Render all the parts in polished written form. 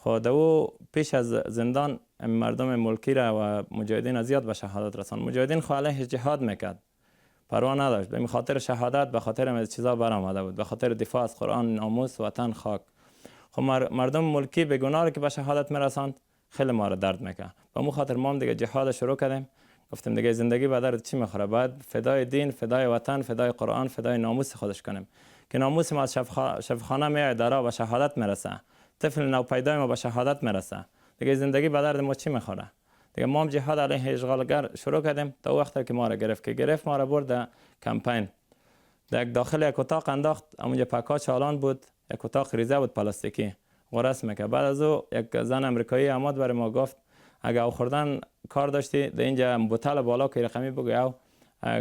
خود او پیش از زندان مردم ملکی را و مجاهدین زیاد به شهادت رسان. مجاهدین خو علیه جهاد میکرد، پروا نداشت. به خاطر شهادت، به خاطر از چیزا برآمده بود، به خاطر دفاع از قرآن، ناموس، وطن، خاک. خب مردم ملکی به گناه که به شهادت میرساند خیلی ما را درد میکنه. به مو خاطر ما دیگه جهاد شروع کردیم. گفتیم دیگه زندگی به درد چی میخوره؟ باید فدای دین، فدای وطن، فدای قرآن، فدای ناموس خودش کنیم که ناموس ما از شفاخانه میاد داره به شهادت میرسه. طفل نوپیدای ما به شهادت میرسه. دیگه زندگی به درد ما چی میخوره؟ دیگه ما هم جهاد علیه اشغالگر شروع کردیم تا وقتی که ما را گرفت ما را برد کمپین. داخل یک اتاق انداخت، اونجا پکا چالان بود، یک اتاق ریزه بود پلاستیکی، غرس میکرد. بعد از او یک زن امریکایی آمد برای ما گفت اگه او خوردن کار داشتی در اینجا بوتل بالا که رقمی بگو. او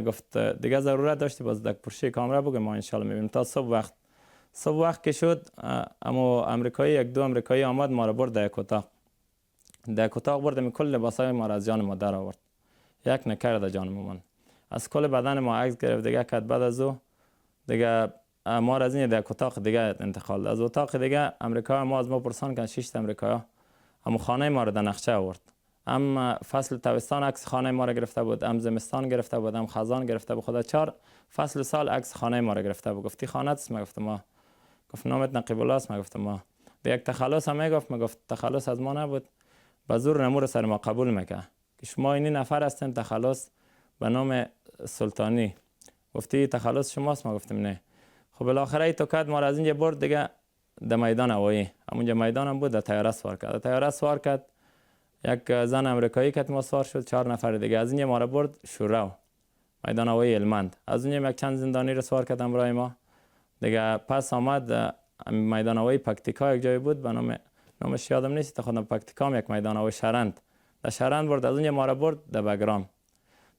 گفت دیگه ضرورت داشتی باز دک پرشی کامرا بگو، ما ان شاء الله میبینیم تا صبح وقت که شد. اما امریکایی یک دو امریکایی آمد ما را برد در یک اتاق بردم، کل لباسای ما را از جان ما در آورد، یک نکرد جان ما، از کل بدن ما عکس گرفت دیگه کرد. بعد از او دیگه ما را از این یک اتاق دیگه انتقال. از اتاق دیگه امریکا ما از ما پرسان کردن 6 امریکا، اما خانه ما را در نقشه آورد. هم فصل تابستان عکس خانه ما را گرفته بود، هم زمستان گرفته بود، هم خزان گرفته بود. خدا 4 فصل سال عکس خانه ما را گرفته بود. گفتی خانه است؟ ما گفتم ما. گفت نامت نقیب الله است؟ ما گفتم ما. به یک تخلص هم میگفت، ما گفت تخلص از ما نبود، به زور نمور سر ما قبول میکنه که شما این نفر هستین تخلص به نام سلطانی. گفتی تخلص شماست؟ ما گفتم نه. خب بالاخره تو کد ما را از اینجا برد دیگه در میدان هوایی. همونجا میدان هم بود، در طیاره سوار کرد. طیاره سوار کرد، یک زن امریکایی که ما سوار شد، 4 نفر دیگه. از اینجا ما را برد شورو، میدان هوایی هلمند. از اونجا یک چند زندانی را سوار کرد همراه ما دیگه. پس آمد میدان هوایی پکتیکا، یک جای بود به نامش یادم نیست، تا خودم پکتیکا یک میدان هوایی شرند، در شرند برد. از اونجا ما را برد در بگرام.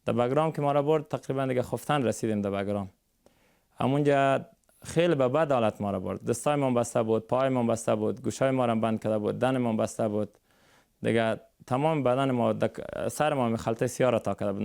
در بگرام که ما را برد تقریبا دیگه خفتن رسیدیم در بگرام. همونجا خیلی به بد حالت ما را برد، دستای ما بسته بود، پای ما بسته بود، گوشای ما را بند کرده بود، دن ما بسته بود دیگه. تمام بدن ما، سر ما خلطه سیاه را تا کرده بود.